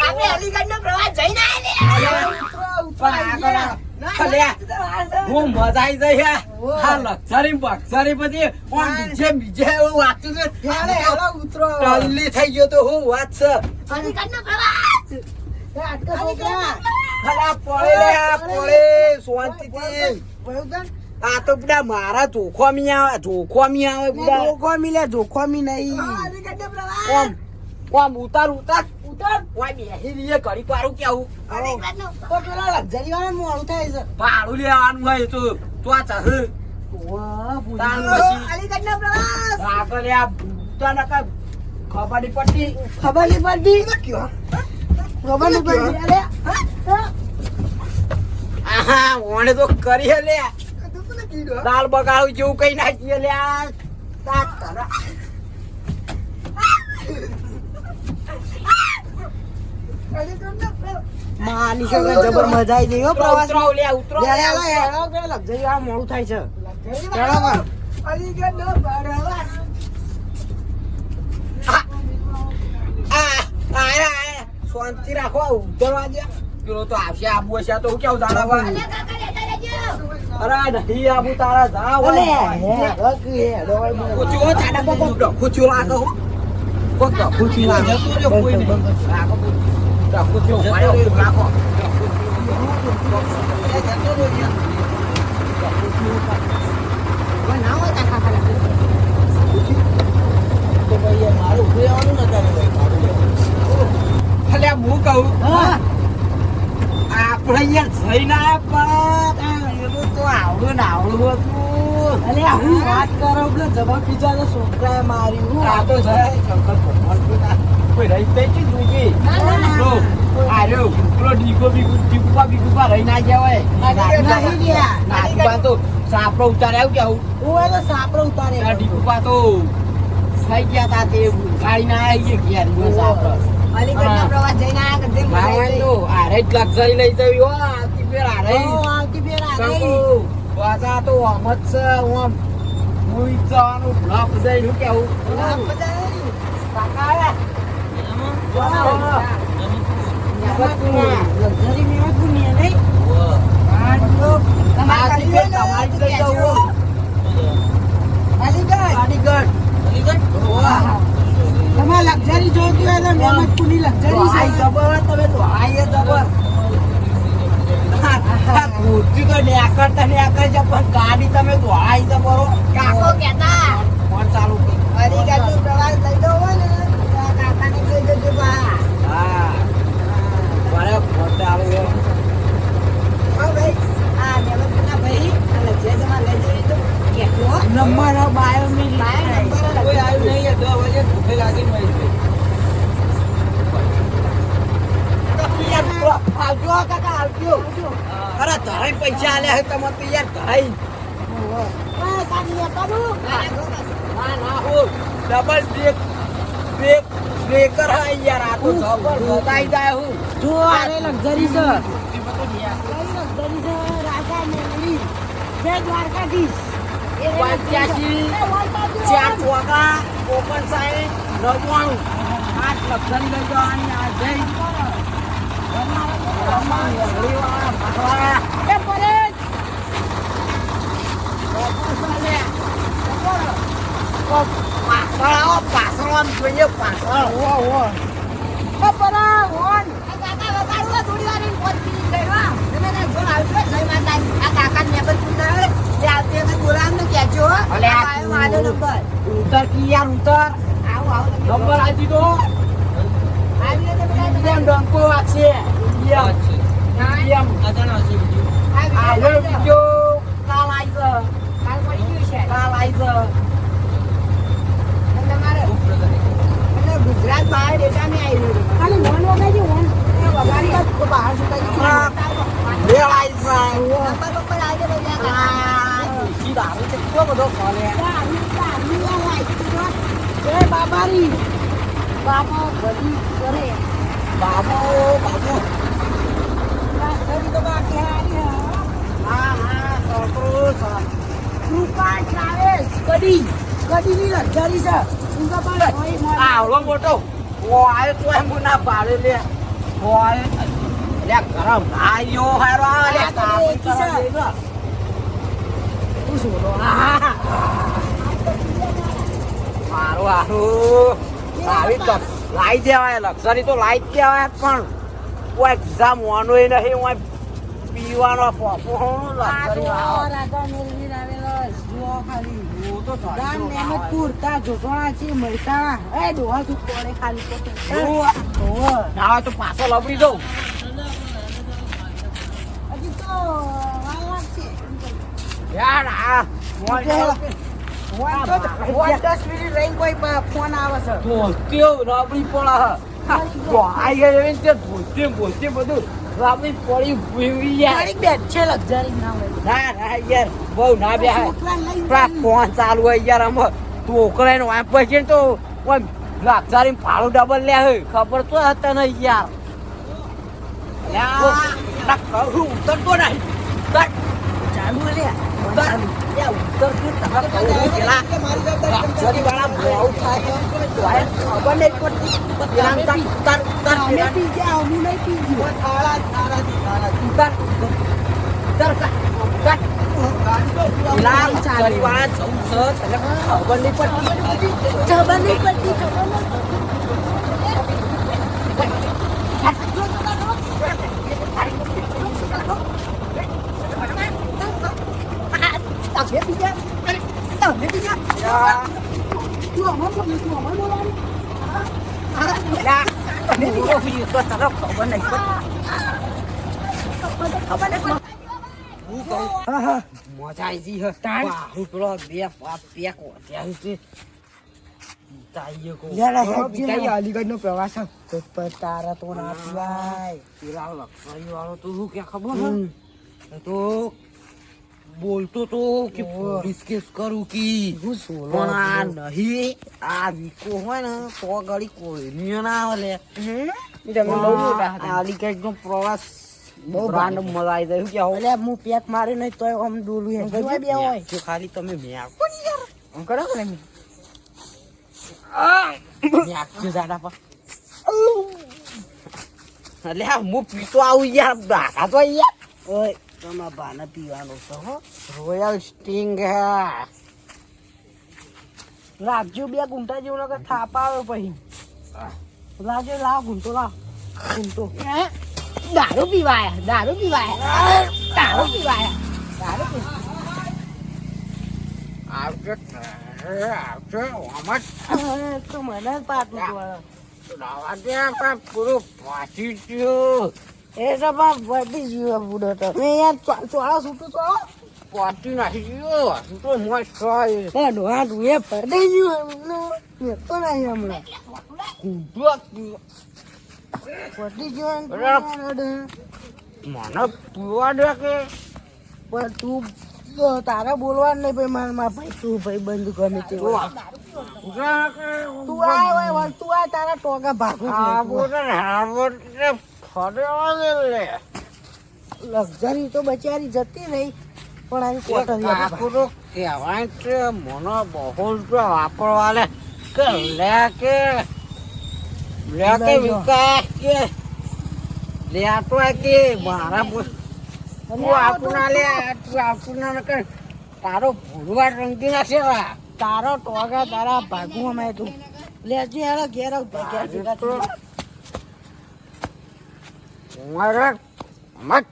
આપણે અલીગઢનો પ્રવાસ જઈને આયા હું મજા આવી જાય હા લક્ષરી બક્ષરી બધી બીજે એવું વાંચું છે ટલ્લી થઈ ગયો તો હું વાત છે અલીગઢનો પ્રવાસ આ તો બધા મારા જોખમી આવે જોખમી નહીં ઓમ ઉતાર બેસી રહીએ ઘડી પારું કેવું ભાડું લેવાનું હોય તો આ ચાહ અલીગઢનો પ્રવાસ ખબર નહીં પડતી ઓને તો કરી હે લે દાળ બગાડું જેવું કઈ નાખીએ લે માની છોકરા જબર મજા આવી ગઈ હો પ્રવાસ લક્ઝરી વાળા મોડું થાય છે શાંતિ રાખો ઉતરવા દે પેલો તો આવશે આબુ હશે તો હું કેવું જાણવા અરે નહીં આબુ તારા જા ખુચ્યું લાગો ખુચ્યું લાગે કોઈ નહીં ખુચ્યું રાખો મારું ઉભેવાનું એટલે હું કહું આપણે અહીંયા જઈને તો આવડું ને આવડું હતું અલે હું વાત કરો એટલે જવાબ બીજા છોકરાએ માર્યું આ તો કોઈ રહી થઈ ગઈ દુગી આર્યો પેલો ડીગુપા રહી ના ગયા હોય તો સાપરો ઉતારે આવું કેવું હું તો સાપરો ઉતારે ડીગુપા તો થઈ ગયા તા તે ગાડી ના આવી ગયા સાપરો અલીગઢનો પ્રવાસ જઈને આયા તો આરે જ લક્ઝરી લઈ જવી હો આવતી ફેર આરે વાજા તો અમત છે ઓમ મુઈ જવાનું બ્લોક જઈ હું કેવું કાકા લક્ઝરી મેવા કુની નહીં તમારી લઈ જવું અલીગઢ તમારે લક્ઝરી જોઈતી હોય તો મહેમદ કુની લક્ઝરી છે જબર તમે તો આયે જબર કુર્તી તો નેકરતા નેકર છે પણ ગાડી તમે તો આઈ જબરો કાકો કહેતા ફોન ચાલુ કર અલીગઢનો પ્રવાસ લઈ જવો હોય ને તો કાકાને કહી દેજો બા હા બરાબર ફોન ચાલુ છે હા ભાઈ આ મેમનના ભાઈ અને જે તમારે લઈ જવી તો કેજો નંબર બાયો મે કોઈ આવ્યું નહીં 10 વાગે ભૂખે લાગી મળી આવજો કાકા આવજો અરે ધરાઈ પૈસા આલ્યા હે તમે તો યાર ધરાઈ ના હો ડબલ બ્રેકર હે યાર આ તો જબર રોકાઈ જાય હું જો આરે લક્ઝરી છે લક્ઝરી છે રાજા મેમરી જે દ્વારકાધીશ 85 ચાર ચોગા ઓપન સાઈડ 99 આઠ લક્ષણ લઈ જવાની આ જઈ પાછળ જોઈએ પાછળ ઉતર કી યાર ઉતર નંબર આજી દો ડંકો વાગશે ગુજરાત બહાર ડેટા ને આવ્યું ખાલી મોન વગાડી મોન વગાડી તો બહાર સુતા બે લાઈસ નંબર ઉપર આવી જાય દારૂ કેટલો બધો ફોલે એ બાબારી બાબા બધી કરે બાબો બાબો તો બાકી હા છોકરો કૃપા ટ્રાવેલ્સ કડીની લક્ઝરી છે આવડો મોટો ઓ આયો તો એમ ના પાડે લે બોલ લે ગરમ ભાઈઓ હારો લે આ તો એક છે. તું શું બોલો? આ હારું હારું આવી તો લાઈ દેવાય લક્ઝરી તો લાઈ જ દેવાય પણ કોઈ એક્ઝામ વાનો નહીં ઓય પીવાનો પોપો લક્ઝરી વાળો રાજા મેલવીન આવેલો જુઓ ખાલી. હું તો ગામ મહેમદપુર, તા જોટવાણા છે, મહેસાણા. એ ડોહા તું કોણે ખાલી પોતે. ઓહો. ના તો પાછો લબડી દઉં હજી તો વાર લાગશે. યાર આ વોટ 10 મિનિટ રહીને કોઈ ફોન આવે છે. ધોત્યો રબડી પડે આઈ ગયો એમ તે ધોતે બધું રબડી પડી ભૂવી યાર ગાડી બેઠ છે લક્ઝરી ના હોય. ના ના યાર બહુ ના બે છોકરાને લઈને પ્રા ફોન ચાલુ હોય યાર આમ ટોકરાઈને વાપ છે ને તો લાક્ષારી ભાડું ડબલ લે હે ખબર તો હતા નહીં યાર ઉતરતો નહીં ચાલુ હે લે. ઉતર લાક્ષારી વાળા બહુ થાય ખબર નહીં પડતી અમે પી ગયા, અમે નહીં પી ગયા. ખબર નહીં પડતી. તમે પી ગયા? તમે પી ગયા? તું અમાર બોલ, તું અમાર બોલવાનું. મજા આવી ગઈ હે પેલો બે પેક અલીગઢ નો પ્રવાસ તારા તો ના પીવાય. પેલા લક્ષરી વાળો તો શું કે ખબર હે તો બોલતો તો કે પોલીસ કેસ કરું કી પણ આ નહીં આ વીકો હોય ને તો ગાડી કોઈ ના આવે લે અલીગઢ નો પ્રવાસ બહુ બ્રાન્ડ મલાઈ દે કે એટલે હું પેક મારી નહીં તોય આમ ડોલું હે જોવા બે હોય જો ખાલી તમે મેં આમ કરો ને મેં જાડા પર એટલે હું પીતો આવું યાર દાખા તો યાર ઓય તમારા બાને પીવાનું છે હો. રોયલ સ્ટિંગ હે રાખજો બે ગુંટા જેવું નકર થાપ આવે પછી. લાવજો, લાવ ગુંટો લાવ ગુંટો. દારૂ પીવાયા, દારૂ પીવાયા, દારૂ પીવાયા, દારૂ આવજો આવજો આમાં તો મને પાટું પડે. દવા દે પણ પૂરું પાછી ગયું એ તો બાપ વધી ગયો બુડો તો. મેં યાર ચોળા છૂટું તો પાછી નાખી ગયો તો મસ્ત હોય એ ડોહા તું એ પરદઈ ગયું મેં તો નહીં હમણાં વધી ગયો મને પીવા દે કે પણ તું તારે બોલવાનું નહીં ભાઈ મારા ભાઈ તું ભાઈ બંધ ગમે તે હોય. તું આય હોય હોય તું આય તારા ટોકા ભાગું આ બોલે હા બોલે ફરેવા દે લે લક્ઝરી તો બચારી જતી રહી પણ અહીં કોટરી કાકુરો કહેવાય છે મને બહુ રૂપિયા વાપરવા લે કે વિકાસ કે લે તો કે મારા તું આપું ના લે તું આપું ના કર તારો ભૂલવા રંગી નાખે તારો ટોકા તારા ભાગું અમે તું લેજે હેડો ઘેર આવ ઘેર ભેગા થઈ. મારે મત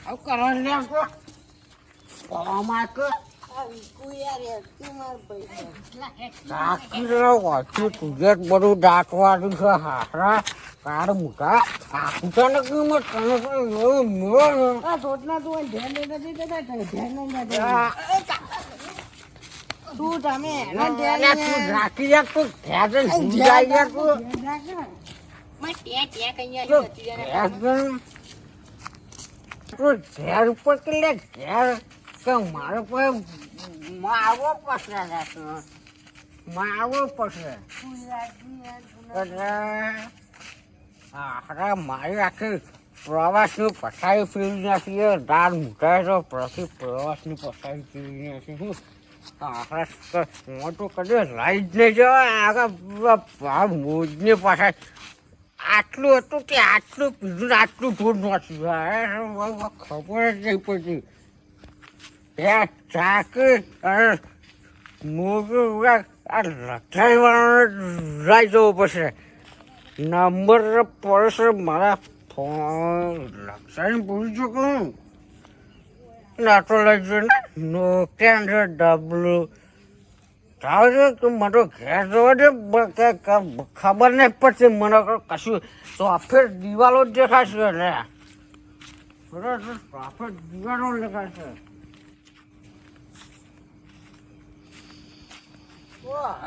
આવ કરો લે કોમા કે આ વિકુ યાર હેડતું માર ભાઈ. કાકીનો વાંચું તુજે બધું દાંતવાનું છે હારા કાર મુકા આખું કિંમત આ ધોતના તું અહીં ધ્યાન નહીં નથી દેતા તને ધ્યાન નહીં દેતા. તું તમે એના ધ્યાન નહીં. રાખી જા તું ધ્યાન જાય જા તું ધ્યાન રાખ ને. તું ઘેર ઉપર કે લે ઘેર કે મારે કોઈ મારવો પડશે મારવો પડશે એટલે આખા મારી આખી પ્રવાસનું પથારી ફેરવી નાખીએ દાળ મૂકાય તો પછી પ્રવાસની પથારી ફેરવી નાખી હું હું તો કદી લાઈ જ નહીં જવાય આગળ મોજને પાછા આટલું હતું કે આટલું પીધું ને આટલું ધૂળ નહોતું ખબર જ નહીં પડતી ચાકી અને મોજું આ લખાઈવાળાને રાઈ જવું પડશે નંબર પડશે મારા ફોન લક્ષાઈને પૂછી શકું નાટો લઈ જઈને નોકિયા છે ડબલું તારે તું મને ઘેર જવા દે ખબર નહીં પડશે મને કશું સફેદ દિવાલો જ દેખાશે ને સફેદ દિવાલો દેખાશે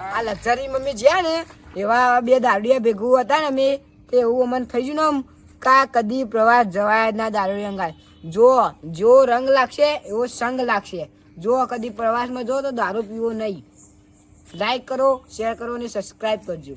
આ લક્ઝરી મમ્મી જ્યાં ને એવા બે દારૂડિયા ભેગું હતા ને અમે તે એવું અમને થઈ ગયું ને કા કદી પ્રવાસ જવાય ના દારૂડિયા અંગાય જો રંગ લાગશે એવો સંગ લાગશે જો કદી પ્રવાસમાં જો તો દારૂ પીવો નહીં લાઈક કરો શેર કરો અને સબસ્ક્રાઈબ કરજો